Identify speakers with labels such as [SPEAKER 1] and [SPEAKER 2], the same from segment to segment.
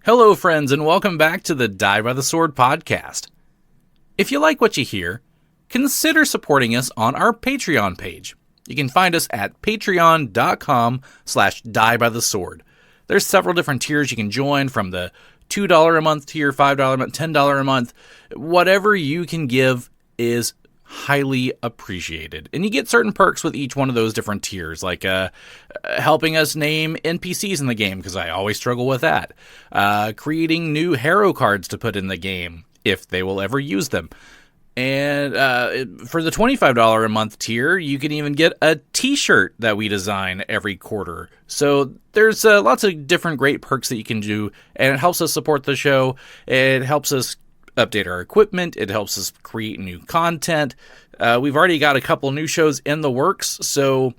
[SPEAKER 1] Hello, friends, and welcome back to the Die by the Sword podcast. If you like what you hear, consider supporting us on our Patreon page. You can find us at patreon.com/diebythesword. There's several different tiers you can join, from the $2 a month tier, $5 a month, $10 a month. Whatever you can give is highly appreciated. And you get certain perks with each one of those different tiers, like helping us name NPCs in the game, because I always struggle with that. Creating new hero cards to put in the game, if they will ever use them. And for the $25 a month tier, you can even get a t-shirt that we design every quarter. So there's lots of different great perks that you can do, and it helps us support the show. It helps us update our equipment. It helps us create new content. We've already got a couple new shows in the works, so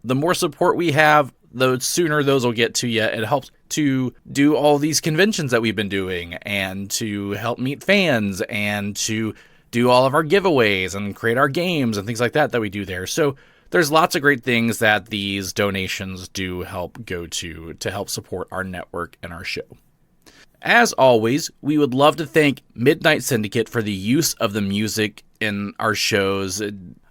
[SPEAKER 1] the more support we have, the sooner those will get to you. It helps to do all these conventions that we've been doing, and to help meet fans, and to do all of our giveaways and create our games and things like that we do there. So there's lots of great things that these donations do help go to help support our network and our show. As always, we would love to thank Midnight Syndicate for the use of the music in our shows.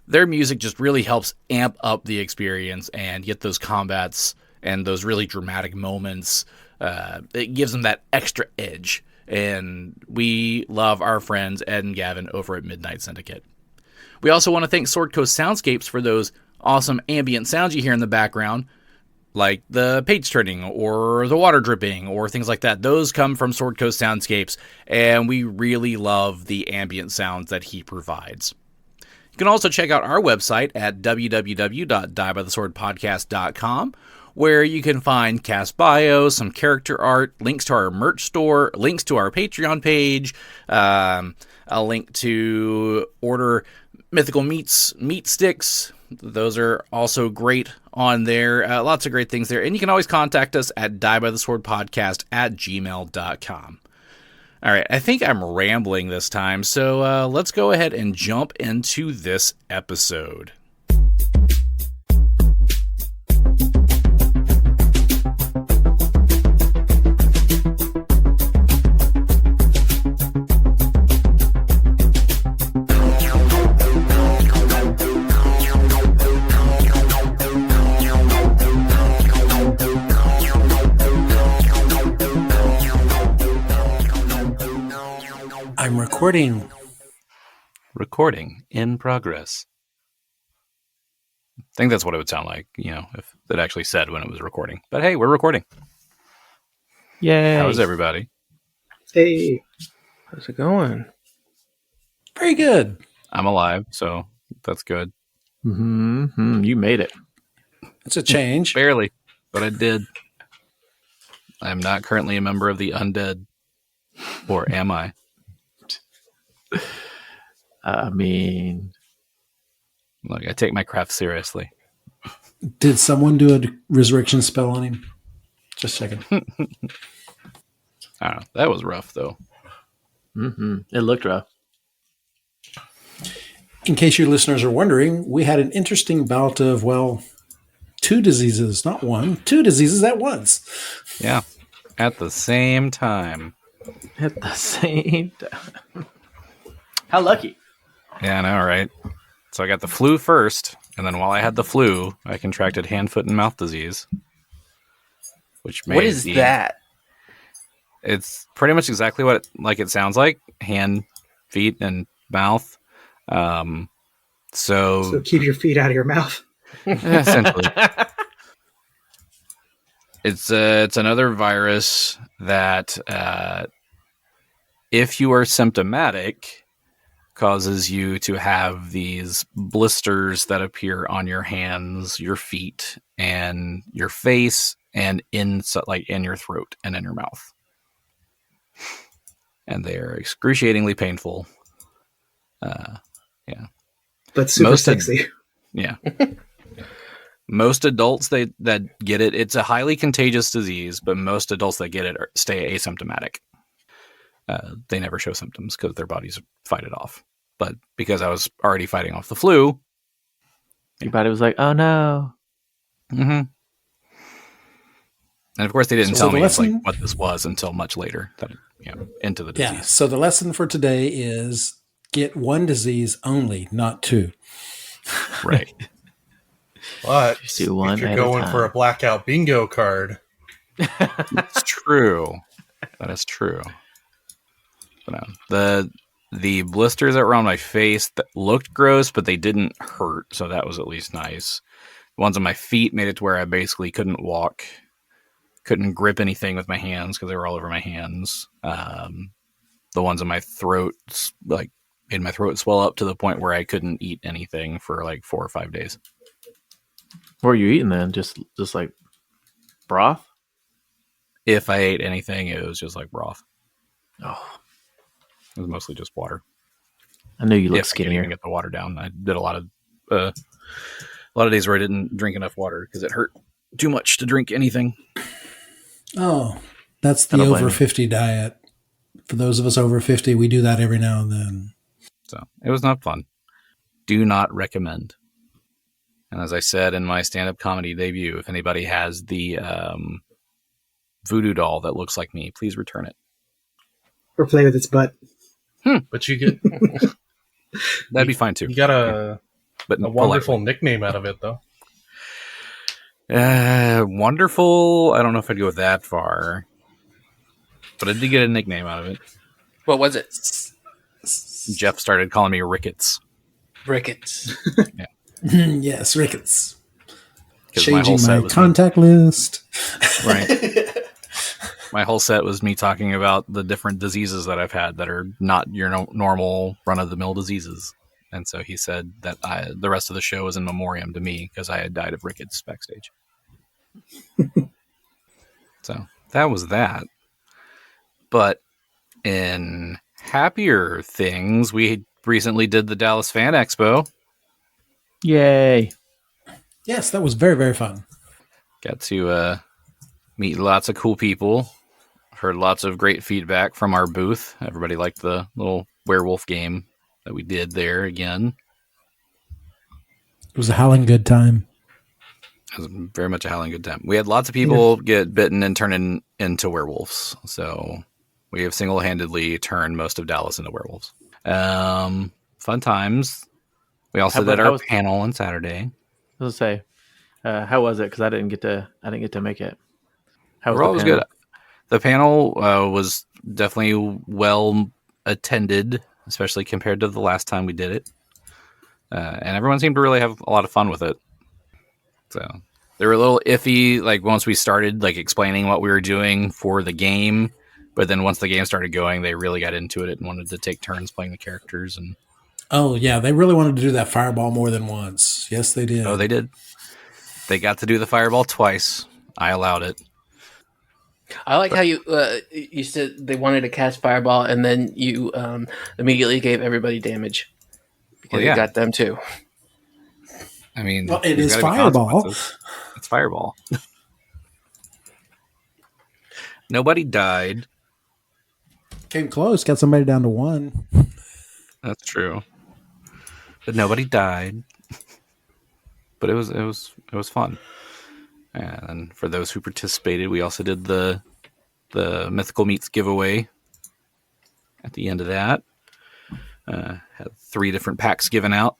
[SPEAKER 1] Their music just really helps amp up the experience and get those combats and those really dramatic moments. It gives them that extra edge. And we love our friends Ed and Gavin over at Midnight Syndicate. We also want to thank Sword Coast Soundscapes for those awesome ambient sounds you hear in the background, like the page turning or the water dripping or things like that. Those come from Sword Coast Soundscapes, and we really love the ambient sounds that he provides. You can also check out our website at www.diebytheswordpodcast.com, where you can find cast bio, some character art, links to our merch store, links to our Patreon page, a link to order Mythical Meats meat sticks. Those are also great on there. Lots of great things there. And you can always contact us at diebytheswordpodcast@gmail.com. All right, I think I'm rambling this time, so let's go ahead and jump into this episode.
[SPEAKER 2] I'm recording.
[SPEAKER 1] Recording in progress. I think that's what it would sound like, if it actually said when it was recording. But hey, we're recording.
[SPEAKER 3] Yay.
[SPEAKER 1] How's everybody?
[SPEAKER 3] Hey. How's it going?
[SPEAKER 2] Very good.
[SPEAKER 1] I'm alive, so that's good.
[SPEAKER 3] Mm-hmm. You made it.
[SPEAKER 2] It's a change.
[SPEAKER 1] Barely, but I did. I am not currently a member of the undead. Or am I?
[SPEAKER 3] I mean,
[SPEAKER 1] look, I take my craft seriously.
[SPEAKER 2] Did someone do a resurrection spell on him? Just checking.
[SPEAKER 1] I don't know. That was rough, though.
[SPEAKER 3] mm-hmm. It looked rough.
[SPEAKER 2] In case your listeners are wondering, we had an interesting bout of, two diseases, not one, two diseases at once.
[SPEAKER 1] Yeah, at the same time.
[SPEAKER 3] At the same time. How lucky.
[SPEAKER 1] Yeah, I know, right? So I got the flu first, and then while I had the flu, I contracted hand, foot, and mouth disease. Which made
[SPEAKER 3] what is that?
[SPEAKER 1] It's pretty much exactly what it sounds like. Hand, feet, and mouth.
[SPEAKER 4] So keep your feet out of your mouth.
[SPEAKER 1] Essentially. It's another virus that, if you are symptomatic, causes you to have these blisters that appear on your hands, your feet, and your face, and in your throat and in your mouth. And they are excruciatingly painful. Yeah.
[SPEAKER 4] But super sexy.
[SPEAKER 1] Yeah. Most adults that get it, it's a highly contagious disease, but most adults that get it stay asymptomatic. They never show symptoms because their bodies fight it off. But because I was already fighting off the flu,
[SPEAKER 3] your body was like, oh no.
[SPEAKER 1] Mm-hmm. And of course, they didn't
[SPEAKER 2] So
[SPEAKER 1] tell
[SPEAKER 2] the
[SPEAKER 1] me
[SPEAKER 2] lesson-
[SPEAKER 1] what this was until much later. That into the disease.
[SPEAKER 2] Yeah. So the lesson for today is get one disease only, not two.
[SPEAKER 1] Right.
[SPEAKER 5] But
[SPEAKER 3] Just do one
[SPEAKER 5] if you're
[SPEAKER 3] at a
[SPEAKER 5] going for a
[SPEAKER 3] time.
[SPEAKER 5] blackout bingo card,
[SPEAKER 1] It's true. That is true. But the blisters that were on my face that looked gross, but they didn't hurt, so that was at least nice. The ones on my feet made it to where I basically couldn't walk, couldn't grip anything with my hands because they were all over my hands. The ones on my throat, like, made my throat swell up to the point where I couldn't eat anything for like 4 or 5 days.
[SPEAKER 3] What were you eating then? Just like broth?
[SPEAKER 1] If I ate anything, it was just like broth.
[SPEAKER 3] Oh,
[SPEAKER 1] It was mostly just water.
[SPEAKER 3] I knew you looked
[SPEAKER 1] If I could even
[SPEAKER 3] skinnier.
[SPEAKER 1] get the water down. I did a lot of days where I didn't drink enough water because it hurt too much to drink anything.
[SPEAKER 2] Oh, that's
[SPEAKER 3] I
[SPEAKER 2] the
[SPEAKER 3] don't blame
[SPEAKER 2] over
[SPEAKER 3] you.
[SPEAKER 2] 50 diet. For those of us over 50, we do that every now and then.
[SPEAKER 1] So it was not fun. Do not recommend. And as I said in my stand-up comedy debut, if anybody has the voodoo doll that looks like me, please return it.
[SPEAKER 4] Or play with its butt.
[SPEAKER 5] but you get
[SPEAKER 1] That'd be fine too.
[SPEAKER 5] you got a
[SPEAKER 1] But
[SPEAKER 5] wonderful nickname out of it, though.
[SPEAKER 1] wonderful. I don't know if I'd go that far, but I did get a nickname out of it.
[SPEAKER 6] What was it?
[SPEAKER 1] Jeff started calling me Ricketts
[SPEAKER 6] Ricketts.
[SPEAKER 2] Yes, Ricketts.
[SPEAKER 1] 'cause my whole
[SPEAKER 2] Changing
[SPEAKER 1] set
[SPEAKER 2] my
[SPEAKER 1] was
[SPEAKER 2] contact list.
[SPEAKER 1] right. My whole set was me talking about the different diseases that I've had that are not your normal run-of-the-mill diseases. And so he said that the rest of the show was in memoriam to me because I had died of rickets backstage. So that was that. But in happier things, we recently did the Dallas Fan Expo.
[SPEAKER 3] Yay.
[SPEAKER 2] Yes, that was very, very fun.
[SPEAKER 1] Got to meet lots of cool people. Heard lots of great feedback from our booth. Everybody liked the little werewolf game that we did there again.
[SPEAKER 2] It was a howling good time.
[SPEAKER 1] It was very much a howling good time. We had lots of people get bitten and turn into werewolves. So we have single-handedly turned most of Dallas into werewolves. Fun times. We also did our panel on Saturday.
[SPEAKER 3] I was gonna say, how was it? Because I didn't get to make it. How was
[SPEAKER 1] Overall, it
[SPEAKER 3] the
[SPEAKER 1] was
[SPEAKER 3] panel?
[SPEAKER 1] good. The panel was definitely well attended, especially compared to the last time we did it. And everyone seemed to really have a lot of fun with it. So they were a little iffy, like once we started like explaining what we were doing for the game. But then once the game started going, they really got into it and wanted to take turns playing the characters. And
[SPEAKER 2] Oh, yeah. They really wanted to do that fireball more than once. Yes, they did.
[SPEAKER 1] oh, they did. They got to do the fireball twice. I allowed it.
[SPEAKER 6] I like how you said they wanted to cast fireball, and then you immediately gave everybody damage because
[SPEAKER 1] Well, yeah.
[SPEAKER 6] you got them too.
[SPEAKER 1] I mean,
[SPEAKER 2] Well, it
[SPEAKER 1] there's
[SPEAKER 2] is
[SPEAKER 1] gotta be
[SPEAKER 2] fireball.
[SPEAKER 1] consequences. It's fireball. Nobody died.
[SPEAKER 2] Came close. Got somebody down to one.
[SPEAKER 1] That's true. But nobody died. But it was fun. And for those who participated, we also did the Mythical Meats giveaway at the end of that. Had 3 different packs given out.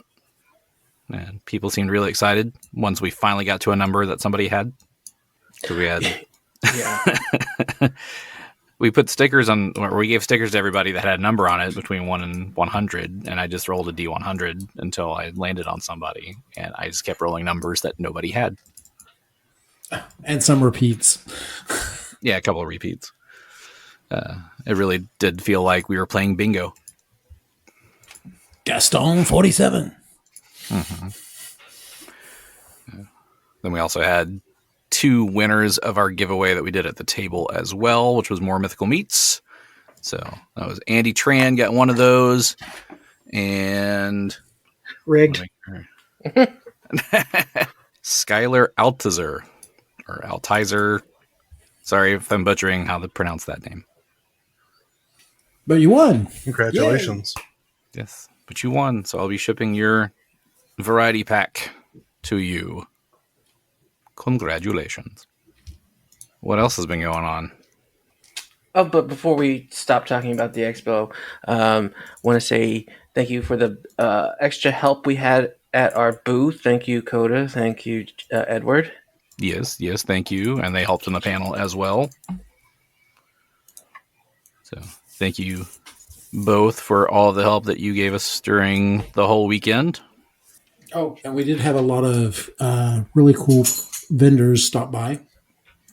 [SPEAKER 1] And people seemed really excited once we finally got to a number that somebody had. So we had
[SPEAKER 6] Yeah.
[SPEAKER 1] we put stickers on, or we gave stickers to everybody that had a number on it between 1 and 100, and I just rolled a D100 until I landed on somebody, and I just kept rolling numbers that nobody had.
[SPEAKER 2] And some repeats.
[SPEAKER 1] Yeah, a couple of repeats. It really did feel like we were playing bingo.
[SPEAKER 2] Gaston 47.
[SPEAKER 1] Then we also had 2 winners of our giveaway that we did at the table as well, which was more Mythical Meats. So that was Andy Tran got one of those, and
[SPEAKER 4] Rigged.
[SPEAKER 1] Skylar Altizer, or Altizer. Sorry if I'm butchering how to pronounce that name.
[SPEAKER 2] But you won.
[SPEAKER 5] Congratulations.
[SPEAKER 1] Yes, but you won, so I'll be shipping your variety pack to you. Congratulations. What else has been going on?
[SPEAKER 6] Oh, but before we stop talking about the expo, want to say thank you for the extra help we had at our booth. Thank you, Coda. Thank you, Edward.
[SPEAKER 1] Yes, thank you. And they helped in the panel as well. So thank you both for all the help that you gave us during the whole weekend.
[SPEAKER 2] Oh, and we did have a lot of really cool vendors stop by.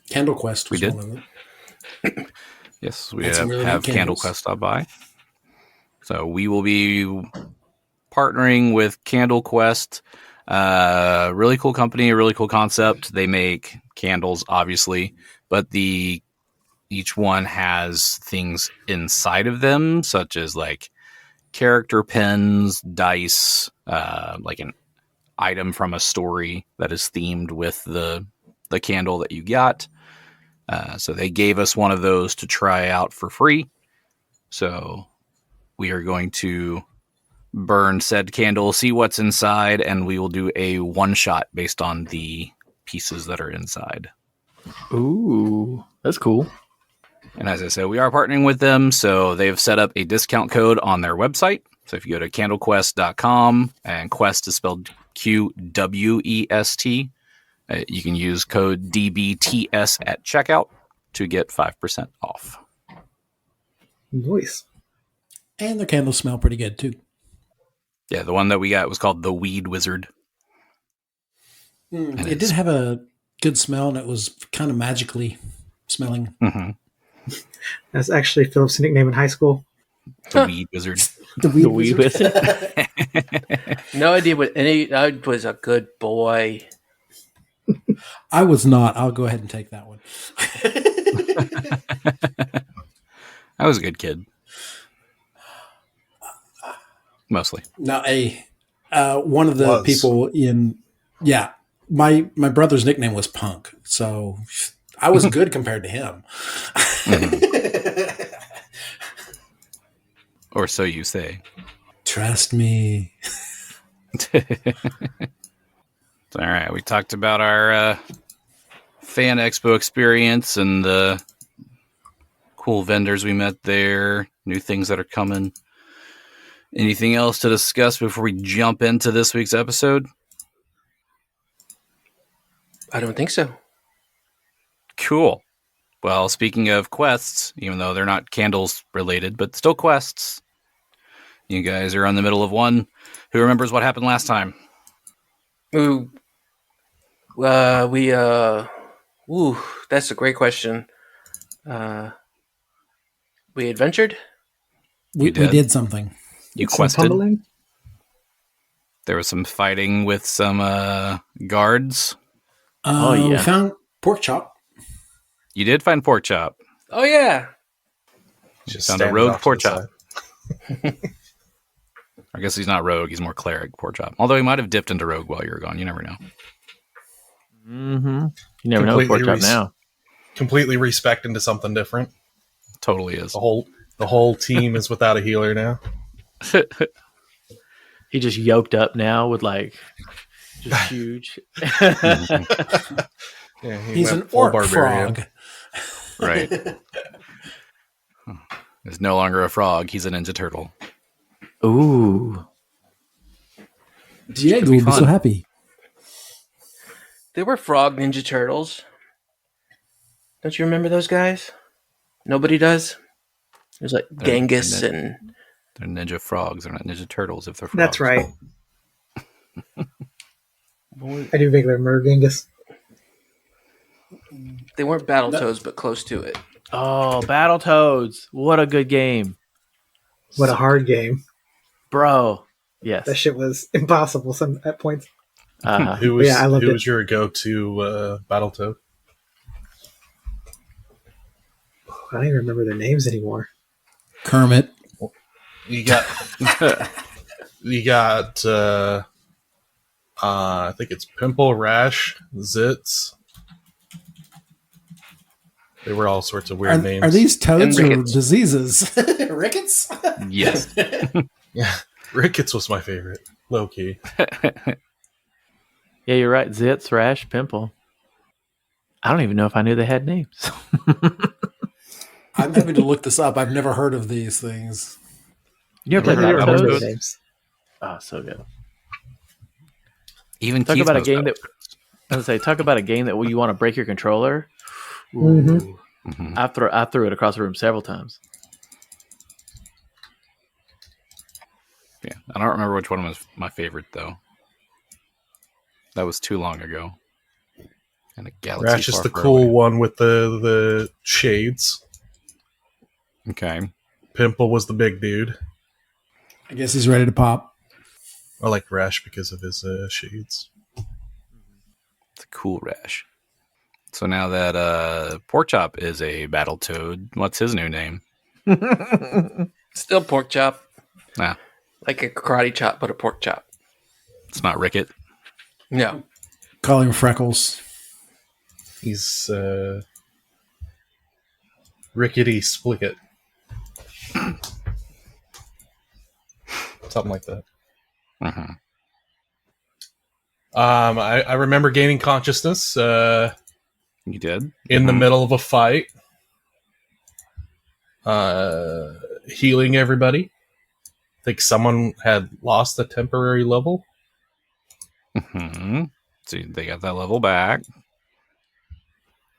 [SPEAKER 2] Candle Quest was
[SPEAKER 1] We did.
[SPEAKER 2] one of them.
[SPEAKER 1] Yes, we
[SPEAKER 2] Had some really
[SPEAKER 1] have
[SPEAKER 2] neat
[SPEAKER 1] Candle
[SPEAKER 2] candles.
[SPEAKER 1] Quest stop by. So we will be partnering with Candle Quest. Really cool company, a really cool concept. They make candles, obviously, but each one has things inside of them, such as like character pens, dice, like an item from a story that is themed with the candle that you got. So they gave us one of those to try out for free. So we are going to burn said candle, see what's inside, and we will do a one-shot based on the pieces that are inside.
[SPEAKER 3] Ooh, that's cool.
[SPEAKER 1] And as I said, we are partnering with them, so they've set up a discount code on their website. So if you go to candlequest.com, and Quest is spelled QWEST, you can use code DBTS at checkout to get 5% off.
[SPEAKER 4] Nice.
[SPEAKER 2] And their candles smell pretty good, too.
[SPEAKER 1] Yeah, the one that we got was called the Weed Wizard.
[SPEAKER 2] It did have a good smell, and it was kind of magically smelling.
[SPEAKER 1] Mm-hmm.
[SPEAKER 4] That's actually Phillip's nickname in high school.
[SPEAKER 1] The Weed Wizard.
[SPEAKER 2] The weed,
[SPEAKER 3] The weed
[SPEAKER 2] wizard.
[SPEAKER 6] No idea what any. I was a good boy.
[SPEAKER 2] I was not. I'll go ahead and take that one.
[SPEAKER 1] I was a good kid. Mostly.
[SPEAKER 2] Now, one of the people in, my brother's nickname was Punk, so I was good compared to him.
[SPEAKER 1] Or so you say.
[SPEAKER 2] Trust me.
[SPEAKER 1] All right, we talked about our fan expo experience and the cool vendors we met there, new things that are coming. Anything else to discuss before we jump into this week's episode?
[SPEAKER 6] I don't think so.
[SPEAKER 1] Cool. Well, speaking of quests, even though they're not candles related, but still quests, you guys are in the middle of one. Who remembers what happened last time?
[SPEAKER 6] Ooh, that's a great question. We adventured?
[SPEAKER 2] We
[SPEAKER 1] did?
[SPEAKER 2] did something.
[SPEAKER 1] You
[SPEAKER 4] Some
[SPEAKER 1] quested?
[SPEAKER 4] tumbling?
[SPEAKER 1] There was some fighting with some guards.
[SPEAKER 3] Oh,
[SPEAKER 2] We
[SPEAKER 3] yeah.
[SPEAKER 2] found Porkchop.
[SPEAKER 1] You did find Porkchop.
[SPEAKER 6] Oh, yeah.
[SPEAKER 5] Just
[SPEAKER 1] Found a
[SPEAKER 5] standing
[SPEAKER 1] rogue
[SPEAKER 5] off to the
[SPEAKER 1] Porkchop.
[SPEAKER 5] side.
[SPEAKER 1] I guess he's not rogue. He's more cleric, Porkchop. Although he might have dipped into rogue while you were gone. You never know.
[SPEAKER 3] Mm-hmm. You never know with
[SPEAKER 5] Completely
[SPEAKER 3] Porkchop now.
[SPEAKER 5] Completely respec into something different.
[SPEAKER 1] Totally is.
[SPEAKER 5] The whole team is without a healer now.
[SPEAKER 3] He just yoked up now with like just huge.
[SPEAKER 5] Yeah,
[SPEAKER 2] He's
[SPEAKER 5] went
[SPEAKER 2] an
[SPEAKER 5] full
[SPEAKER 2] orc
[SPEAKER 5] barbarian.
[SPEAKER 2] frog.
[SPEAKER 1] Right. He's no longer a frog. He's a Ninja Turtle.
[SPEAKER 3] Ooh.
[SPEAKER 2] Diego
[SPEAKER 1] be
[SPEAKER 2] would be
[SPEAKER 1] fun.
[SPEAKER 2] so happy.
[SPEAKER 6] There were frog Ninja Turtles. Don't you remember those guys? Nobody does? There's like Genghis and...
[SPEAKER 1] They're Ninja Frogs. They're not Ninja Turtles if they're frogs.
[SPEAKER 4] That's right. I do vaguely remember Genghis.
[SPEAKER 6] They weren't Battletoads, but close to it.
[SPEAKER 3] Oh, Battletoads. What a good game.
[SPEAKER 4] What a hard game.
[SPEAKER 3] Bro. Yes.
[SPEAKER 4] That shit was impossible at points.
[SPEAKER 3] Uh-huh.
[SPEAKER 5] Who was
[SPEAKER 4] Yeah, I loved
[SPEAKER 5] who
[SPEAKER 4] it.
[SPEAKER 5] was your go-to Battletoad?
[SPEAKER 4] I don't even remember their names anymore.
[SPEAKER 2] Kermit.
[SPEAKER 5] You got I think it's Pimple, Rash, Zitz. They were all sorts of weird names.
[SPEAKER 2] Are these toads
[SPEAKER 6] And
[SPEAKER 2] or
[SPEAKER 6] rickets.
[SPEAKER 2] diseases? Rickets?
[SPEAKER 1] Yes.
[SPEAKER 5] Yeah, Ricketts was my favorite, low key.
[SPEAKER 3] Yeah, you're right. Zits, Rash, Pimple. I don't even know if I knew they had names.
[SPEAKER 2] I'm having to look this up. I've never heard of these things.
[SPEAKER 3] You ever played
[SPEAKER 4] I don't remember
[SPEAKER 3] Battletoads?
[SPEAKER 4] their names.
[SPEAKER 3] Oh, so good.
[SPEAKER 1] Even
[SPEAKER 3] Talk
[SPEAKER 1] Keith
[SPEAKER 3] about a
[SPEAKER 1] knows
[SPEAKER 3] game
[SPEAKER 1] about
[SPEAKER 3] that I was say. Talk about a game that you want to break your controller.
[SPEAKER 4] Mhm.
[SPEAKER 3] Ooh.
[SPEAKER 1] Mhm.
[SPEAKER 3] I threw it across the room several times.
[SPEAKER 1] Yeah, I don't remember which one was my favorite though. That was too long ago. And a galaxy.
[SPEAKER 5] Rash is
[SPEAKER 1] far,
[SPEAKER 5] the
[SPEAKER 1] far
[SPEAKER 5] cool
[SPEAKER 1] away.
[SPEAKER 5] one with the shades.
[SPEAKER 1] Okay.
[SPEAKER 5] Pimple was the big dude.
[SPEAKER 2] I guess he's ready to pop.
[SPEAKER 5] I like Rash because of his shades.
[SPEAKER 1] It's a cool Rash. So now that Porkchop is a Battletoad, what's his new name?
[SPEAKER 6] Still pork chop.
[SPEAKER 1] Nah,
[SPEAKER 6] Like a karate chop, but a pork chop.
[SPEAKER 1] it's not Ricket.
[SPEAKER 6] No.
[SPEAKER 2] Call him Freckles.
[SPEAKER 5] He's Rickety Splicket. Something like that.
[SPEAKER 1] Uh-huh.
[SPEAKER 5] I remember gaining consciousness
[SPEAKER 1] You did?
[SPEAKER 5] in the
[SPEAKER 1] Mhm.
[SPEAKER 5] middle of a fight, healing everybody. I think someone had lost a temporary level.
[SPEAKER 1] Mhm. So they got that level back.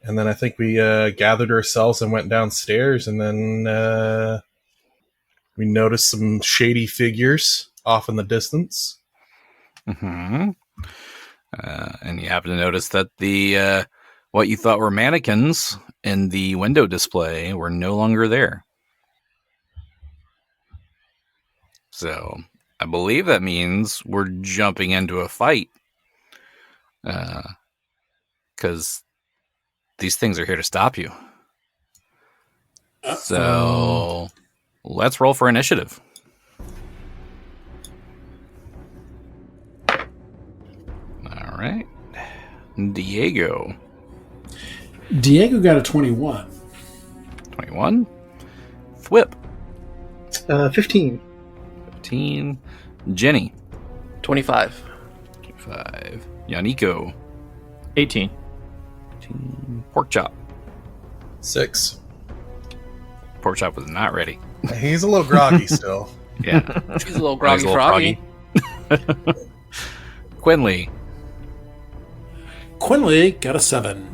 [SPEAKER 5] And then I think we gathered ourselves and went downstairs, and then we noticed some shady figures off in the distance.
[SPEAKER 1] Mm-hmm. And you happen to notice that the what you thought were mannequins in the window display were no longer there. So I believe that means we're jumping into a fight. Because these things are here to stop you. So let's roll for initiative. All right. Diego.
[SPEAKER 2] Diego got a 21.
[SPEAKER 1] 21. Thwip.
[SPEAKER 4] 15.
[SPEAKER 1] 15. Genny.
[SPEAKER 6] 25.
[SPEAKER 1] 25. Yaneeko.
[SPEAKER 3] 18.
[SPEAKER 1] 18. Porkchop.
[SPEAKER 5] 6.
[SPEAKER 1] Porkchop was not ready.
[SPEAKER 5] He's a little groggy still.
[SPEAKER 1] Yeah.
[SPEAKER 6] He's a little groggy
[SPEAKER 1] He's a little
[SPEAKER 6] froggy.
[SPEAKER 1] Quinley.
[SPEAKER 2] Quinley got a 7.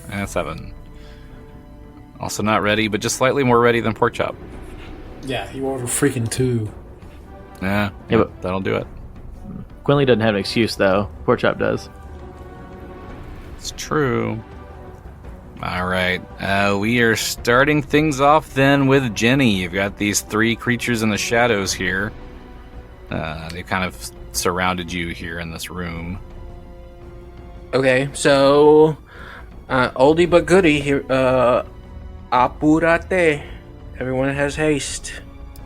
[SPEAKER 1] And 7. Also not ready, but just slightly more ready than Porkchop.
[SPEAKER 2] Yeah, he rolled a freaking 2.
[SPEAKER 1] Yeah,
[SPEAKER 3] but-
[SPEAKER 1] that'll do it.
[SPEAKER 3] Quinley doesn't have an excuse, though. Porkchop does.
[SPEAKER 1] It's true. All right. We are starting things off then with Genny. You've got these 3 creatures in the shadows here. They kind of surrounded you here in this room.
[SPEAKER 6] Okay, so oldie but goodie here. Apurate. Everyone has haste.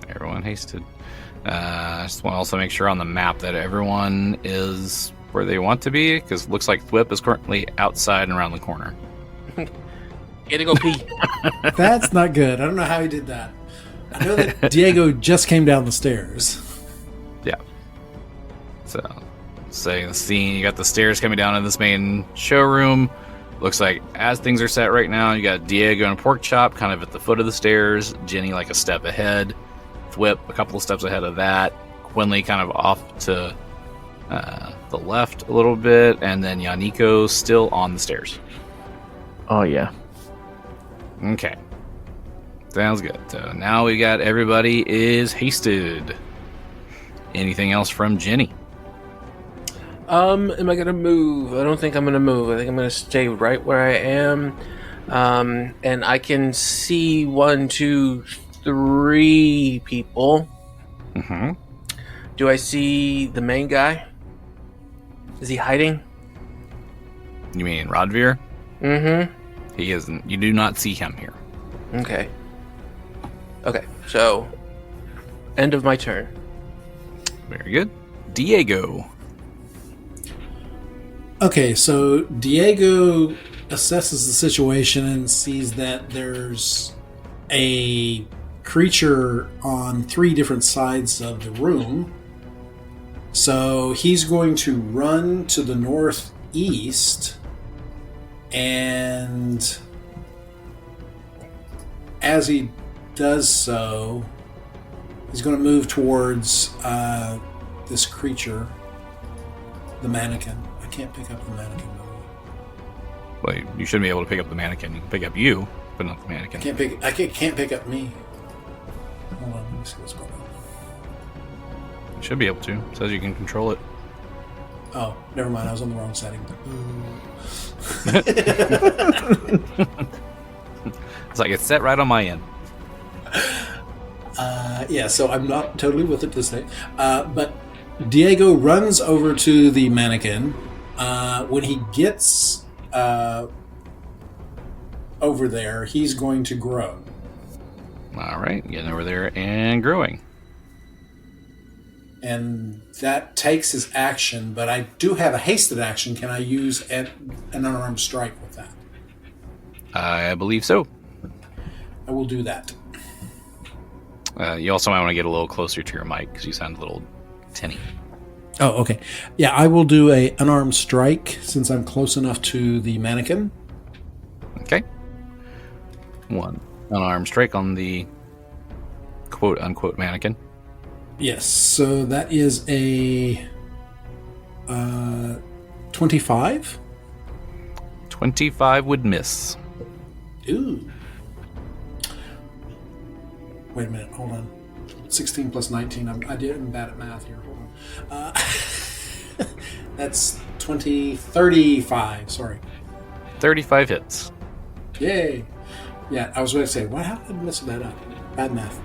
[SPEAKER 1] Everyone hasted. I just want to also make sure on the map that everyone is where they want to be, because it looks like Thwip is currently outside and around the corner.
[SPEAKER 6] He had to go pee.
[SPEAKER 2] That's not good. I don't know how he did that. I know that Diego just came down the stairs.
[SPEAKER 1] Yeah. So, setting the scene, you got the stairs coming down in this main showroom. Looks like as things are set right now, you got Diego and Porkchop kind of at the foot of the stairs, Genny like a step ahead, Thwip a couple of steps ahead of that, Quinley kind of off to the left a little bit, and then Yaneeko still on the stairs.
[SPEAKER 3] Oh, yeah.
[SPEAKER 1] Okay. Sounds good. So now we got everybody is hasted. Anything else from Genny?
[SPEAKER 6] Am I gonna move? I don't think I'm gonna move. I think I'm gonna stay right where I am. And I can see 1, 2, 3 people.
[SPEAKER 1] Mm-hmm.
[SPEAKER 6] Do I see the main guy? Is he hiding?
[SPEAKER 1] You mean Rodvir?
[SPEAKER 6] Mm-hmm.
[SPEAKER 1] He isn't. You do not see him here.
[SPEAKER 6] Okay. Okay, so end of my turn.
[SPEAKER 1] Very good. Diego.
[SPEAKER 2] Okay, so Diego assesses the situation and sees that there's a creature on 3 different sides of the room. So he's going to run to the northeast And as he does so, he's going to move towards this creature, the mannequin. I can't pick up the mannequin.
[SPEAKER 1] Well, you shouldn't be able to pick up the mannequin. You can pick up you, but not the mannequin.
[SPEAKER 2] I can't pick up me. Hold on, let me see what's going on.
[SPEAKER 1] You should be able to. It says you can control it.
[SPEAKER 2] Oh, never mind. I was on the wrong setting.
[SPEAKER 1] It's like it's set right on my end.
[SPEAKER 2] Yeah, so I'm not totally with it this day. But Diego runs over to the mannequin. When he gets over there, he's going to grow.
[SPEAKER 1] All right, getting over there and growing.
[SPEAKER 2] And that takes his action, but I do have a hasted action. Can I use an unarmed strike with that?
[SPEAKER 1] I believe so.
[SPEAKER 2] I will do that.
[SPEAKER 1] You also might want to get a little closer to your mic because you sound a little tinny.
[SPEAKER 2] Oh, okay. Yeah, I will do a unarmed strike since I'm close enough to the mannequin.
[SPEAKER 1] Okay. One unarmed strike on the quote-unquote mannequin.
[SPEAKER 2] Yes, so that is a 25.
[SPEAKER 1] 25 would miss.
[SPEAKER 2] Ooh. Wait a minute, hold on. 16 plus 19. I'm bad at math here. Hold on. That's 35. Sorry.
[SPEAKER 1] 35 hits.
[SPEAKER 2] Yay. Yeah, I was going to say, how did I mess that up? Bad math.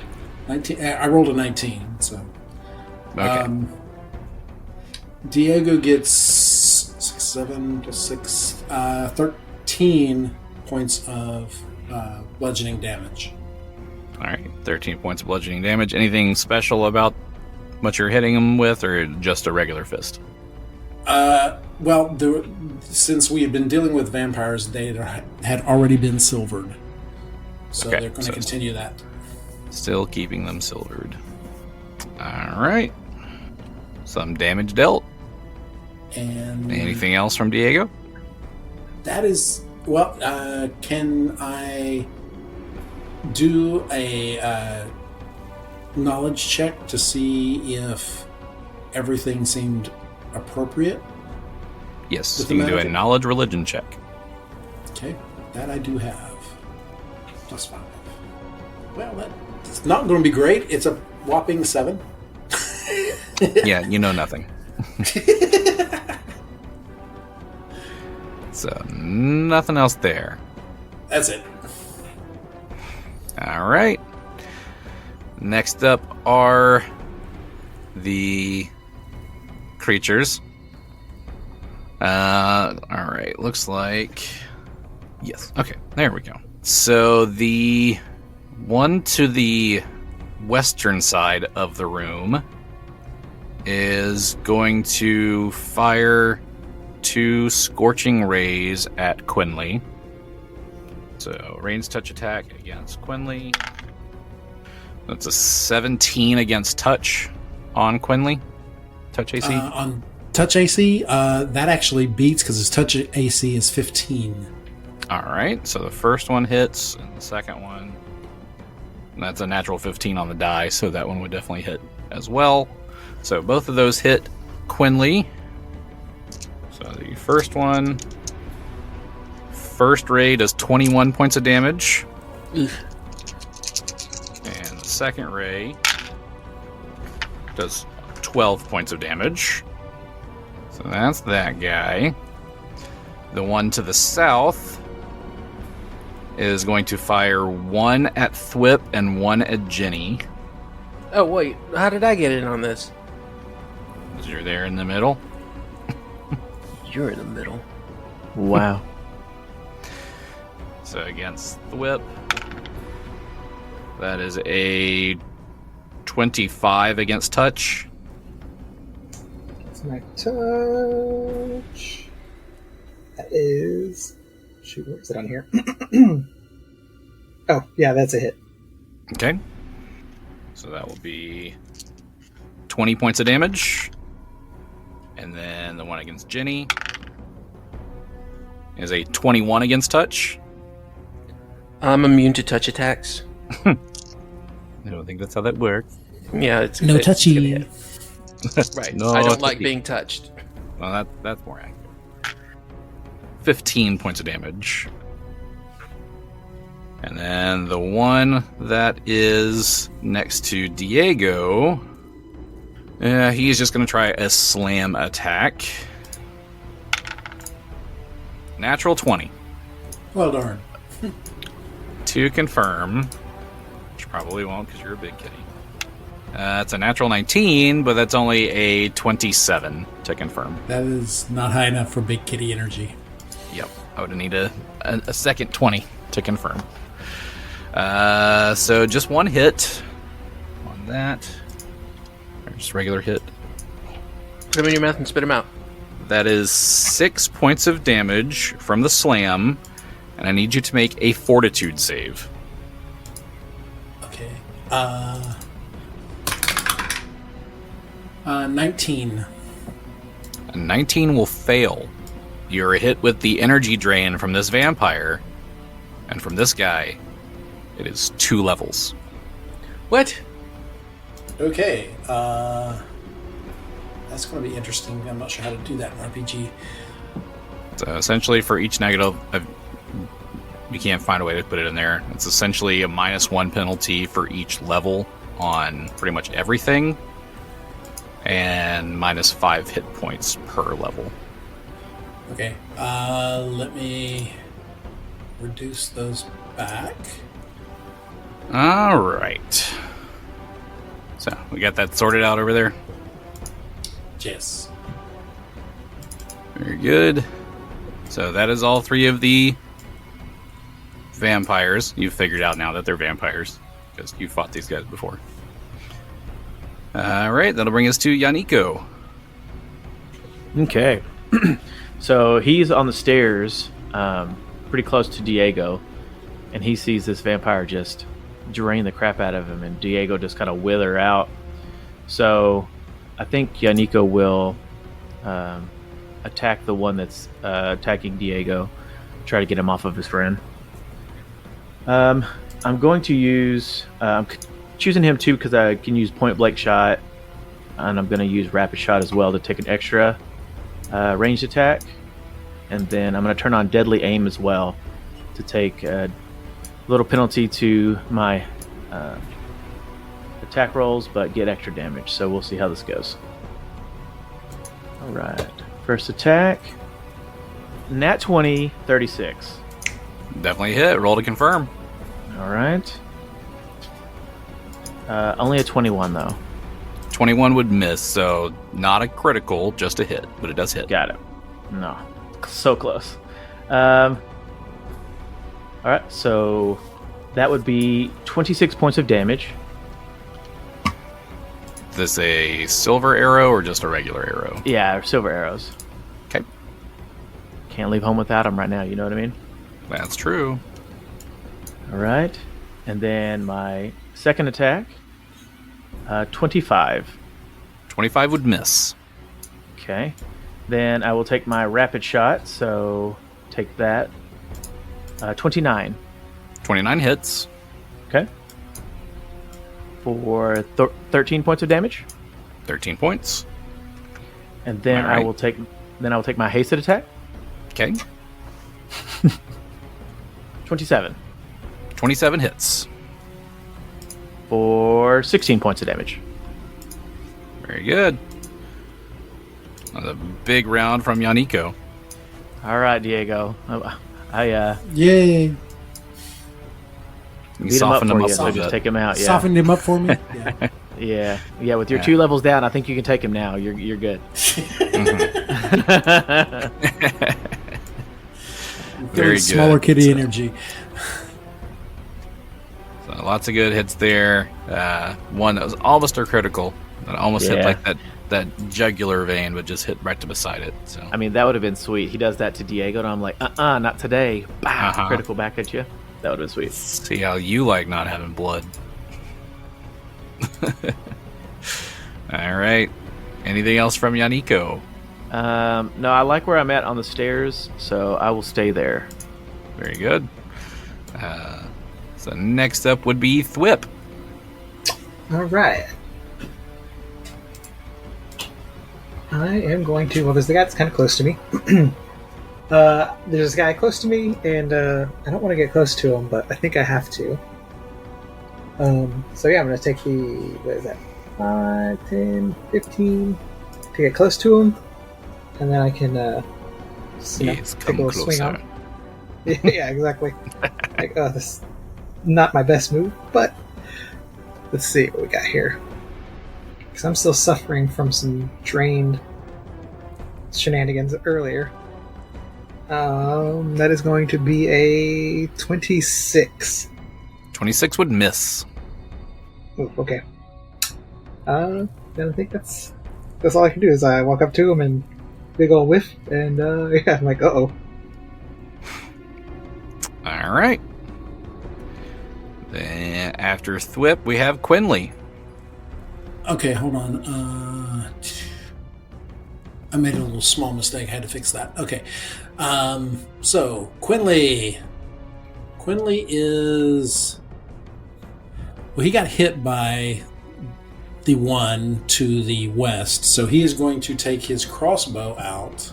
[SPEAKER 2] 19. I rolled a 19, so.
[SPEAKER 1] Okay.
[SPEAKER 2] Diego gets 6, 7 plus 6, 13 points of bludgeoning damage.
[SPEAKER 1] All right, 13 points of bludgeoning damage. Anything special about what you're hitting him with, or just a regular fist?
[SPEAKER 2] Well, since we had been dealing with vampires, they had already been silvered. So
[SPEAKER 1] Okay,
[SPEAKER 2] they're going to continue that.
[SPEAKER 1] Still keeping them silvered. All right. Some damage dealt.
[SPEAKER 2] And
[SPEAKER 1] Anything else from Diego?
[SPEAKER 2] that is... Well, can I do a knowledge check to see if everything seemed appropriate?
[SPEAKER 1] Yes,
[SPEAKER 2] With
[SPEAKER 1] you
[SPEAKER 2] the
[SPEAKER 1] can do a
[SPEAKER 2] mannequin?
[SPEAKER 1] knowledge religion check.
[SPEAKER 2] Okay, that I do have. +5. Well, that's not going to be great. It's a whopping 7.
[SPEAKER 1] Yeah, you know nothing. So, nothing else there.
[SPEAKER 2] That's it.
[SPEAKER 1] All right. Next up are the creatures. All right. Looks like... Yes. Okay. There we go. So the one to the western side of the room is going to fire 2 scorching rays at Quinley. So, ranged touch attack against Quinley. That's a 17 against touch on Quinley. Touch AC?
[SPEAKER 2] On touch AC, that actually beats because his touch AC is 15.
[SPEAKER 1] Alright, so the first one hits, and the second one... That's a natural 15 on the die, so that one would definitely hit as well. So both of those hit Quinley. So the first one... First ray does 21 points of damage.
[SPEAKER 6] Ugh.
[SPEAKER 1] And the second ray does 12 points of damage. So that's that guy. The one to the south is going to fire 1 at Thwip and 1 at Genny.
[SPEAKER 6] Oh, wait. How did I get in on this?
[SPEAKER 1] 'Cause you're there in the middle.
[SPEAKER 6] You're in the middle.
[SPEAKER 3] Wow.
[SPEAKER 1] So against Thwip, that is a 25 against touch.
[SPEAKER 4] It's my touch. That is... Shoot, where is it on here? Oh, yeah, that's a hit.
[SPEAKER 1] Okay. So that will be 20 points of damage. And then the one against Genny is a 21 against touch.
[SPEAKER 6] I'm immune to touch attacks.
[SPEAKER 1] I don't think that's how that works.
[SPEAKER 6] Yeah,
[SPEAKER 2] No
[SPEAKER 6] it's gonna
[SPEAKER 2] touchy.
[SPEAKER 6] hit. Right.
[SPEAKER 1] No
[SPEAKER 6] I don't like
[SPEAKER 1] touchy.
[SPEAKER 6] being touched.
[SPEAKER 1] Well, that's more accurate. 15 points of damage. And then the one that is next to Diego, he's just going to try a slam attack. Natural 20
[SPEAKER 2] Well darn.
[SPEAKER 1] to confirm, which probably won't because you're a big kitty. It's a natural 19, but that's only a 27 to confirm.
[SPEAKER 2] That is not high enough for big kitty energy.
[SPEAKER 1] Yep, I would need a second 20 to confirm. So just one hit on that. Or just regular hit.
[SPEAKER 6] Put them in your mouth and spit them out.
[SPEAKER 1] That is 6 points of damage from the slam, and I need you to make a fortitude save.
[SPEAKER 2] Okay. 19.
[SPEAKER 1] A 19 will fail. You're hit with the energy drain from this vampire, and from this guy, it is 2 levels.
[SPEAKER 6] What?
[SPEAKER 2] Okay. That's going to be interesting. I'm not sure how to do that in RPG.
[SPEAKER 1] So essentially, for each negative, you can't find a way to put it in there. It's essentially a -1 penalty for each level on pretty much everything, and -5 hit points per level.
[SPEAKER 2] Okay. Let me reduce those back.
[SPEAKER 1] All right. So we got that sorted out over there.
[SPEAKER 2] Yes.
[SPEAKER 1] Very good. So that is all 3 of the vampires. You've figured out now that they're vampires because you fought these guys before. All right, that'll bring us to Yaneeko.
[SPEAKER 3] Okay. So he's on the stairs, pretty close to Diego, and he sees this vampire just drain the crap out of him, and Diego just kind of wither out. So I think Yaneeko will attack the one that's attacking Diego, try to get him off of his friend. I'm going to use... I'm choosing him too because I can use point blank shot, and I'm going to use rapid shot as well to take an extra ranged attack, and then I'm going to turn on deadly aim as well to take a little penalty to my attack rolls, but get extra damage. So we'll see how this goes. All right, first attack, nat 20, 36.
[SPEAKER 1] Definitely hit. Roll to confirm.
[SPEAKER 3] All right. Only a 21 though.
[SPEAKER 1] 21 would miss, so not a critical, just a hit, but it does hit.
[SPEAKER 3] Got it. No, so close. All right, so that would be 26 points of damage.
[SPEAKER 1] Is this a silver arrow or just a regular arrow?
[SPEAKER 3] Yeah, silver arrows.
[SPEAKER 1] Okay.
[SPEAKER 3] Can't leave home without them right now, you know what I mean?
[SPEAKER 1] That's true.
[SPEAKER 3] All right, and then my second attack, 25.
[SPEAKER 1] 25 would miss.
[SPEAKER 3] Okay. Then I will take my rapid shot, so take that. 29.
[SPEAKER 1] 29 hits.
[SPEAKER 3] Okay. For 13 points of damage.
[SPEAKER 1] 13 points.
[SPEAKER 3] And then
[SPEAKER 1] All right.
[SPEAKER 3] I will take my hasted attack.
[SPEAKER 1] Okay.
[SPEAKER 3] 27.
[SPEAKER 1] 27 hits.
[SPEAKER 3] For 16 points of damage.
[SPEAKER 1] Very good. Another big round from Yaneeko.
[SPEAKER 3] All right, Diego. I
[SPEAKER 2] Yay.
[SPEAKER 1] You
[SPEAKER 3] beat him up
[SPEAKER 1] softened
[SPEAKER 3] for
[SPEAKER 1] him
[SPEAKER 3] you,
[SPEAKER 1] up
[SPEAKER 3] so
[SPEAKER 1] a
[SPEAKER 3] just
[SPEAKER 1] bit.
[SPEAKER 3] take him out. Yeah.
[SPEAKER 2] Softened him up for me. Yeah.
[SPEAKER 3] Yeah. With your
[SPEAKER 1] Yeah.
[SPEAKER 3] 2 levels down, I think you can take him now. You're good.
[SPEAKER 1] Very good.
[SPEAKER 2] Smaller kitty energy.
[SPEAKER 1] So lots of good hits there. One that was almost a critical. That almost hit
[SPEAKER 3] Yeah.
[SPEAKER 1] like that jugular vein, but just hit right to beside it. So
[SPEAKER 3] I mean, that would have been sweet. He does that to Diego, and I'm like, not today. Bah,
[SPEAKER 1] Uh-huh.
[SPEAKER 3] critical back at you. That would have been sweet.
[SPEAKER 1] see how you like not having blood. All right. Anything else from Yaneeko?
[SPEAKER 3] No, I like where I'm at on the stairs, so I will stay there.
[SPEAKER 1] Very good. So next up would be Thwip.
[SPEAKER 4] All right. I am going to. Well, there's the guy that's kind of close to me. There's this guy close to me, and I don't want to get close to him, but I think I have to. So yeah, I'm going to take the, what is that, 5, 10, 15, to get close to him, and then I can just, take a little swing on him. Yeah, exactly. Like, oh, this is not my best move, but let's see what we got here. Because I'm still suffering from some drained shenanigans earlier. That is going to be a 26.
[SPEAKER 1] 26 would miss.
[SPEAKER 4] Ooh, okay. Then I think that's all I can do is I walk up to him and big ol' whiff, and yeah, I'm like, uh-oh.
[SPEAKER 1] All right. Then after Thwip, we have Quinley.
[SPEAKER 2] Okay, hold on. I made a little small mistake. I had to fix that. Okay. So, Quinley. Quinley is... Well, he got hit by the one to the west, so he is going to take his crossbow out,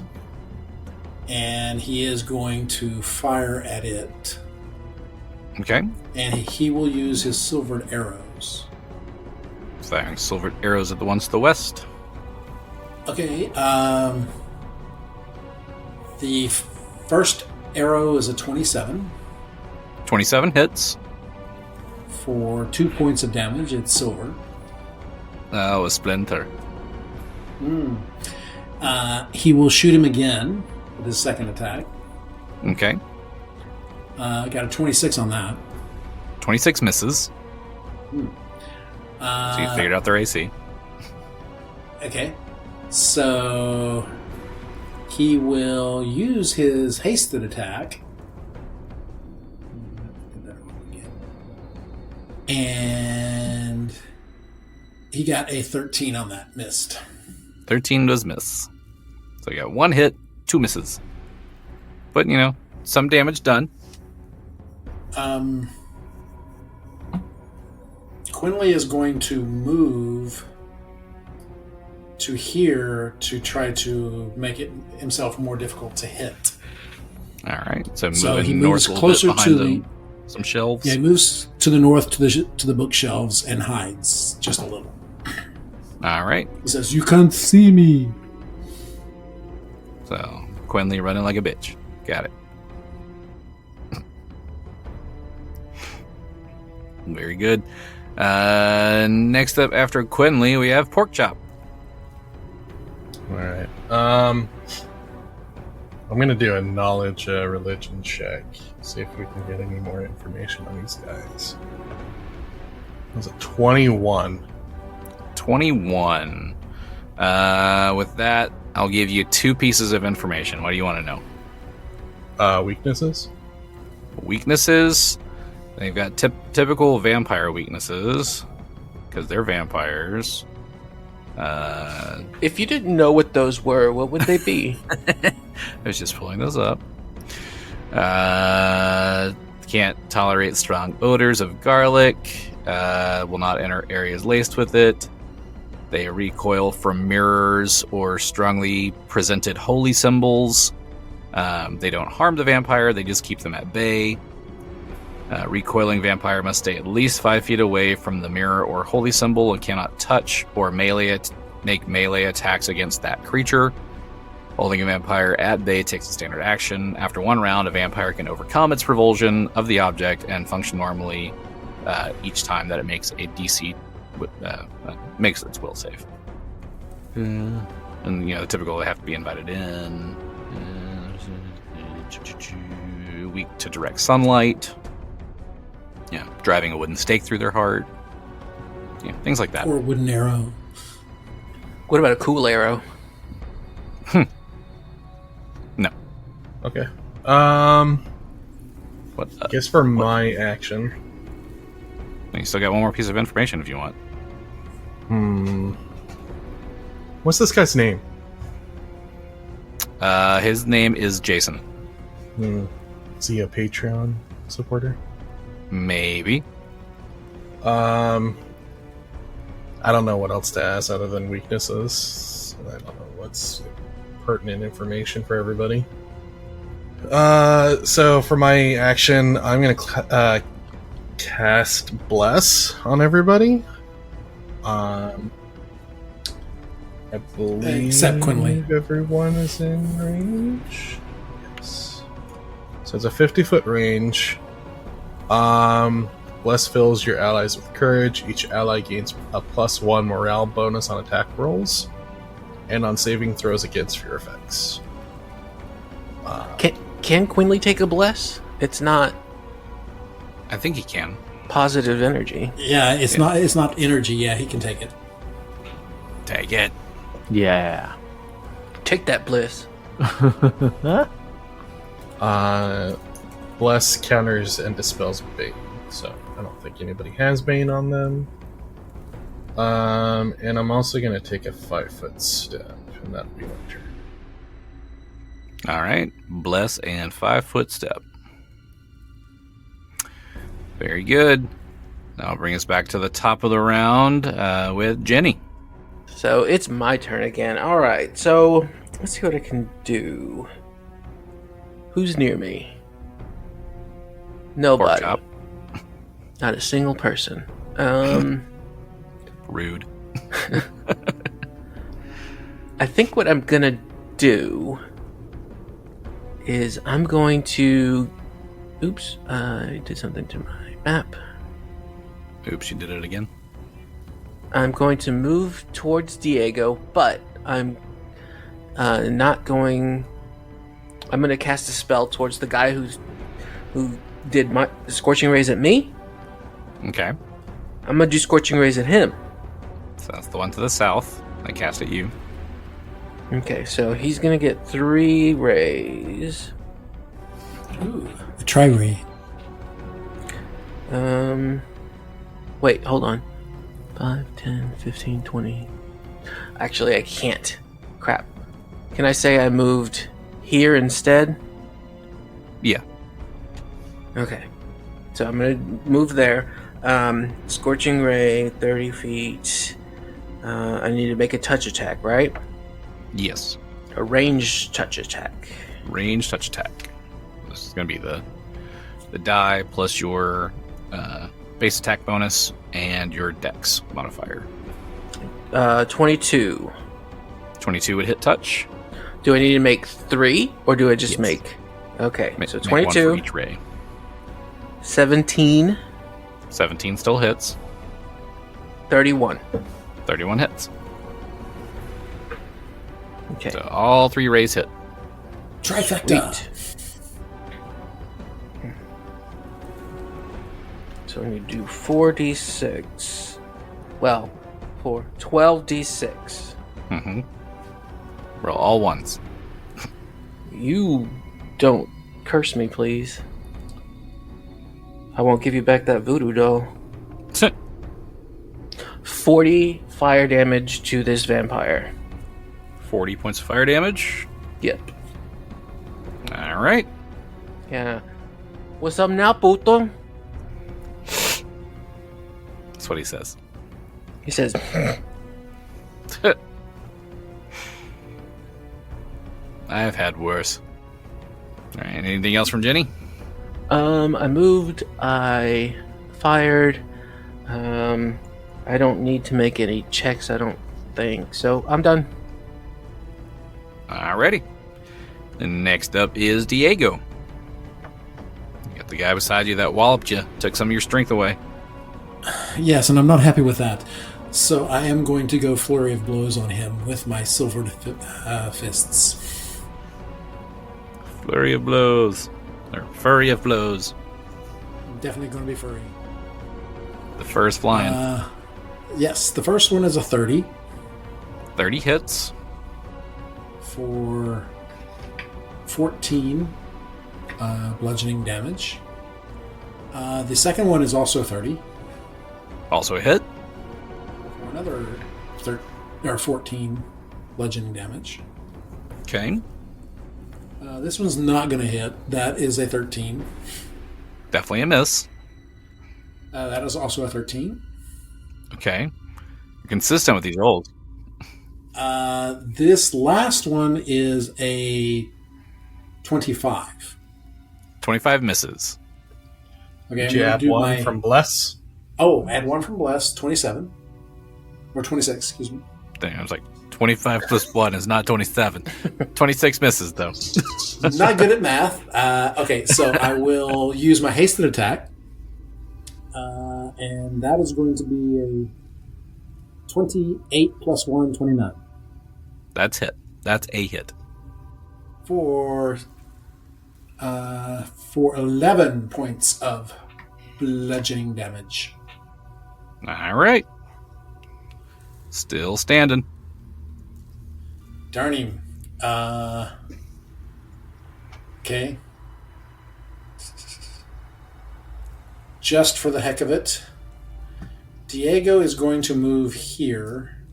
[SPEAKER 2] and he is going to fire at it.
[SPEAKER 1] Okay.
[SPEAKER 2] And he will use his silvered arrows.
[SPEAKER 1] Firing silvered arrows at the ones to the west.
[SPEAKER 2] Okay, the first arrow is a 27.
[SPEAKER 1] 27 hits.
[SPEAKER 2] For 2 points of damage, it's silver.
[SPEAKER 1] Oh, a splinter.
[SPEAKER 2] He will shoot him again with his second attack.
[SPEAKER 1] Okay.
[SPEAKER 2] Got a 26 on that.
[SPEAKER 1] 26 misses. So you figured out their AC.
[SPEAKER 2] Okay. So he will use his hasted attack. And he got a 13 on that. Missed.
[SPEAKER 1] 13 does miss. So you got 1 hit, 2 misses. But, some damage done.
[SPEAKER 2] Quinley is going to move to here to try to make it himself more difficult to hit.
[SPEAKER 1] All right. So
[SPEAKER 2] he
[SPEAKER 1] moving
[SPEAKER 2] moves
[SPEAKER 1] north
[SPEAKER 2] closer
[SPEAKER 1] to some shelves.
[SPEAKER 2] Yeah, he moves to the north to the bookshelves and hides just a little.
[SPEAKER 1] All right.
[SPEAKER 2] He says, "You can't see me."
[SPEAKER 1] So Quinley running like a bitch. Got it. Very good. Next up after Quinley, we have Porkchop.
[SPEAKER 5] All right. I'm going to do a knowledge religion check. See if we can get any more information on these guys. That was a 21.
[SPEAKER 1] 21. With that, I'll give you 2 pieces of information. What do you want to know?
[SPEAKER 5] Weaknesses?
[SPEAKER 1] Weaknesses. They've got typical vampire weaknesses, because they're vampires.
[SPEAKER 6] If you didn't know what those were, what would they be?
[SPEAKER 1] I was just pulling those up. Can't tolerate strong odors of garlic. Will not enter areas laced with it. They recoil from mirrors or strongly presented holy symbols. They don't harm the vampire, they just keep them at bay. Recoiling vampire must stay at least 5 feet away from the mirror or holy symbol and cannot touch or make melee attacks against that creature. Holding a vampire at bay takes a standard action. After 1 round, a vampire can overcome its revulsion of the object and function normally each time that it makes a DC makes its will save. And the typical, they have to be invited in. Weak to direct sunlight. Driving a wooden stake through their heart. Things like that.
[SPEAKER 2] Or a wooden arrow.
[SPEAKER 6] What about a cool arrow?
[SPEAKER 1] No.
[SPEAKER 5] Okay.
[SPEAKER 1] What?
[SPEAKER 5] I guess for my action.
[SPEAKER 1] You still got 1 more piece of information if you want.
[SPEAKER 5] What's this guy's name?
[SPEAKER 1] His name is Jason.
[SPEAKER 5] Is he a Patreon supporter?
[SPEAKER 1] Maybe.
[SPEAKER 5] I don't know what else to ask other than weaknesses. I don't know what's pertinent information for everybody. So for my action, I'm going to cast Bless on everybody. I believe
[SPEAKER 2] except Quinley.
[SPEAKER 5] Everyone is in range. Yes. So it's a 50-foot range. Bless fills your allies with courage. Each ally gains a +1 morale bonus on attack rolls and on saving throws against fear effects.
[SPEAKER 6] Can Quinley take a bless? It's not
[SPEAKER 1] I think he can.
[SPEAKER 6] positive energy.
[SPEAKER 2] Yeah, it's not energy. Yeah, he can take it.
[SPEAKER 1] Take it.
[SPEAKER 3] Yeah.
[SPEAKER 6] Take that bliss.
[SPEAKER 5] Bless counters and dispels Bane, so I don't think anybody has Bane on them. And I'm also going to take a 5-foot step, and that'll be my turn.
[SPEAKER 1] All right. Bless and 5-foot step. Very good. That'll bring us back to the top of the round with Genny.
[SPEAKER 6] So it's my turn again. All right. So let's see what I can do. Who's near me? Nobody.
[SPEAKER 1] Porkchop.
[SPEAKER 6] Not a single person.
[SPEAKER 1] Rude.
[SPEAKER 6] I think what I'm gonna do is I'm going to... Oops, I did something to my map.
[SPEAKER 1] Oops, you did it again.
[SPEAKER 6] I'm going to move towards Diego, but I'm not going... I'm going to cast a spell towards the guy who did my Scorching Rays at me.
[SPEAKER 1] Okay.
[SPEAKER 6] I'm going to do Scorching Rays at him.
[SPEAKER 1] So that's the one to the south. I cast at you.
[SPEAKER 6] Okay, so he's going to get 3 rays.
[SPEAKER 2] Ooh, a tri-ray.
[SPEAKER 6] Wait, hold on. 5, 10, 15, 20. Actually, I can't. Crap. Can I say I moved here instead?
[SPEAKER 1] Yeah.
[SPEAKER 6] Okay. So I'm going to move there. Scorching Ray, 30 feet. I need to make a touch attack, right?
[SPEAKER 1] Yes.
[SPEAKER 6] A ranged touch attack.
[SPEAKER 1] Range touch attack. This is going to be the die plus your base attack bonus and your dex modifier.
[SPEAKER 6] 22.
[SPEAKER 1] 22 would hit touch.
[SPEAKER 6] Do I need to make 3, or do I just
[SPEAKER 1] Yes.
[SPEAKER 6] make... Okay, so
[SPEAKER 1] Make one
[SPEAKER 6] 22,
[SPEAKER 1] for each ray.
[SPEAKER 6] 17,
[SPEAKER 1] 17 still hits.
[SPEAKER 6] 31.
[SPEAKER 1] 31 hits.
[SPEAKER 6] Okay.
[SPEAKER 1] So all 3 rays hit.
[SPEAKER 2] Trifecta.
[SPEAKER 6] Sweet. So I'm going to do 4d6. Well, 12d6.
[SPEAKER 1] Mm-hmm. Roll all ones.
[SPEAKER 6] You don't curse me, please. I won't give you back that voodoo doll. 40 fire damage to this vampire.
[SPEAKER 1] 40 points of fire damage.
[SPEAKER 6] Yep.
[SPEAKER 1] All right.
[SPEAKER 6] Yeah. What's up now, puto?
[SPEAKER 1] That's what he says.
[SPEAKER 6] He says,
[SPEAKER 1] I've had worse. All right. Anything else from Genny?
[SPEAKER 6] I moved, I fired, I don't need to make any checks, I don't think. So, I'm done.
[SPEAKER 1] Alrighty. And next up is Diego. You got the guy beside you that walloped you, took some of your strength away.
[SPEAKER 2] Yes, and I'm not happy with that. So I am going to go flurry of blows on him with my silvered fists.
[SPEAKER 1] Flurry of blows. Or furry of blows.
[SPEAKER 2] Definitely going to be furry.
[SPEAKER 1] The first flying.
[SPEAKER 2] Yes, the first one is a 30
[SPEAKER 1] 30 hits.
[SPEAKER 2] for 14 bludgeoning damage. The second one is also 30
[SPEAKER 1] Also a hit.
[SPEAKER 2] for another 14 bludgeoning damage.
[SPEAKER 1] Okay.
[SPEAKER 2] This one's not going to hit. That is a 13.
[SPEAKER 1] Definitely a miss.
[SPEAKER 2] That is also a 13.
[SPEAKER 1] Okay. You're consistent with these rolls.
[SPEAKER 2] This last one is a 25.
[SPEAKER 1] 25 misses.
[SPEAKER 2] Okay,
[SPEAKER 5] Did you add one from Bless?
[SPEAKER 2] Oh, add one from Bless, 27. Or 26, excuse me.
[SPEAKER 1] Dang, I was like, 25 plus 1 is not 27. 26 misses, though.
[SPEAKER 2] Not good at math. Okay, so I will use my hasted attack. And that is going to be a 28 plus 1, 29.
[SPEAKER 1] That's hit. That's a hit.
[SPEAKER 2] For 11 points of bludgeoning damage.
[SPEAKER 1] All right. Still standing.
[SPEAKER 2] Darn him. Okay. Just for the heck of it, Diego is going to move here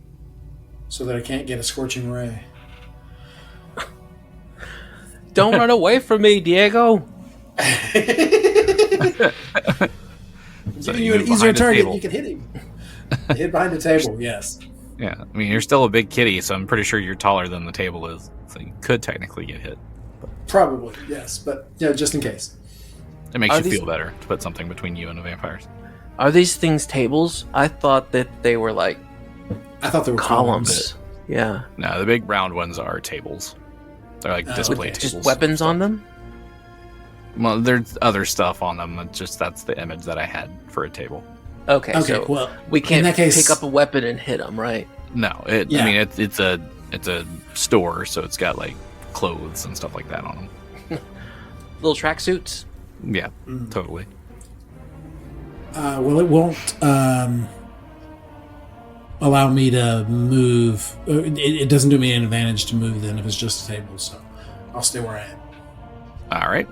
[SPEAKER 2] so that I can't get a scorching ray.
[SPEAKER 6] Don't run away from me, Diego.
[SPEAKER 1] So
[SPEAKER 2] Giving you an easier target, you can hit him. Hit behind the table, yes.
[SPEAKER 1] Yeah, I mean, you're still a big kitty, so I'm pretty sure you're taller than the table is. So you could technically get hit.
[SPEAKER 2] Probably, yes, but just in case.
[SPEAKER 1] It makes you feel better to put something between you and the vampires.
[SPEAKER 6] Are these things tables? I thought that they were like
[SPEAKER 2] I thought they were
[SPEAKER 6] columns. Yeah.
[SPEAKER 1] No, the big round ones are tables. They're like display
[SPEAKER 2] okay.
[SPEAKER 1] tables.
[SPEAKER 6] Just weapons on them?
[SPEAKER 1] Well, there's other stuff on them. That's the image that I had for a table.
[SPEAKER 6] Okay,
[SPEAKER 2] Okay,
[SPEAKER 6] so
[SPEAKER 2] well,
[SPEAKER 6] we can't
[SPEAKER 2] in that case-
[SPEAKER 6] pick up a weapon and hit them, right?
[SPEAKER 1] No, I mean it's a store, so it's got like clothes and stuff like that on them.
[SPEAKER 6] Little tracksuits?
[SPEAKER 1] Yeah, totally.
[SPEAKER 2] Well, it won't allow me to move. It doesn't do me an advantage to move then if it's just a table, so I'll stay where I am.
[SPEAKER 1] All right.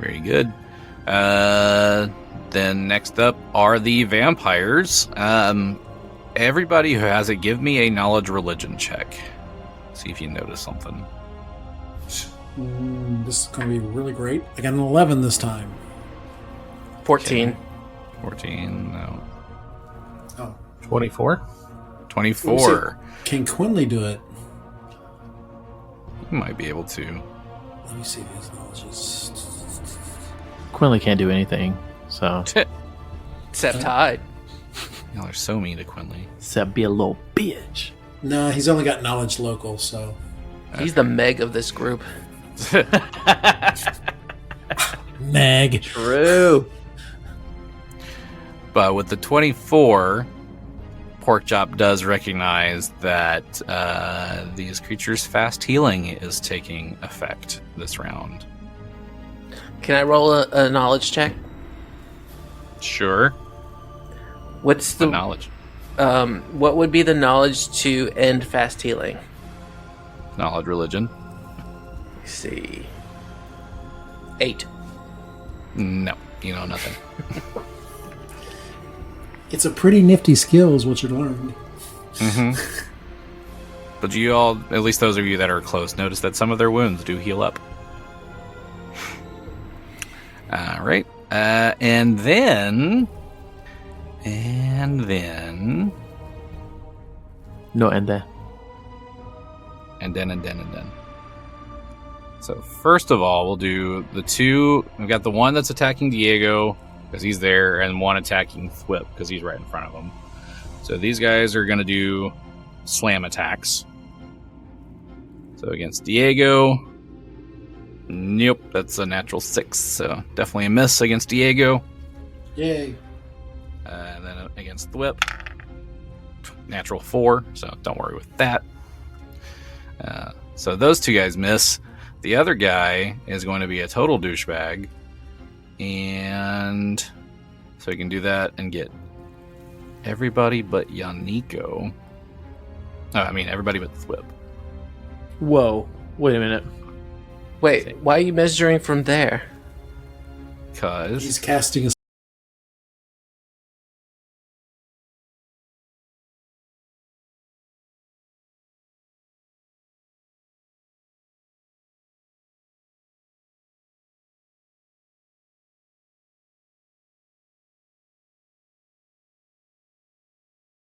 [SPEAKER 1] Very good. Then next up are the vampires. Everybody who has it, give me a knowledge religion check. See if you notice something.
[SPEAKER 2] This is going to be really great. I got an 11 this time.
[SPEAKER 6] 14.
[SPEAKER 1] 14, no.
[SPEAKER 2] Oh,
[SPEAKER 5] 24?
[SPEAKER 1] 24.
[SPEAKER 2] can Quinley do it?
[SPEAKER 1] You might be able to.
[SPEAKER 2] Let me see these knowledges.
[SPEAKER 3] Quinley can't do anything, so
[SPEAKER 6] Except Tide.
[SPEAKER 1] Y'all are so mean to Quinley.
[SPEAKER 3] except be a little bitch.
[SPEAKER 2] No, he's only got knowledge local, so.
[SPEAKER 6] He's the Meg of this group.
[SPEAKER 2] Meg.
[SPEAKER 6] True.
[SPEAKER 1] But with the 24, Porkchop does recognize that these creatures' fast healing is taking effect this round.
[SPEAKER 6] Can I roll a knowledge check?
[SPEAKER 1] Sure.
[SPEAKER 6] What's
[SPEAKER 1] The
[SPEAKER 6] the
[SPEAKER 1] knowledge.
[SPEAKER 6] what would be the knowledge to end fast healing?
[SPEAKER 1] Knowledge religion.
[SPEAKER 6] Let's see. 8.
[SPEAKER 1] No, you know nothing.
[SPEAKER 2] It's a pretty nifty skill is what you learned.
[SPEAKER 1] Mm-hmm. But you all, at least those of you that are close, notice that some of their wounds do heal up. All right. And then...
[SPEAKER 3] No, and then.
[SPEAKER 1] And then. So first of all, we'll do the two. We've got the one that's attacking Diego because he's there, and one attacking Thwip because he's right in front of him. So these guys are going to do slam attacks. So against Diego, nope, that's a natural 6. So definitely a miss against Diego.
[SPEAKER 2] Yay.
[SPEAKER 1] And then against Thwip, natural 4. So don't worry with that. So those two guys miss. The other guy is going to be a total douchebag. And so he can do that and get everybody but Yaneeko. Oh, I mean, everybody but Thwip.
[SPEAKER 3] Whoa. Wait a minute.
[SPEAKER 6] Wait, why are you measuring from there?
[SPEAKER 1] Because
[SPEAKER 2] He's casting a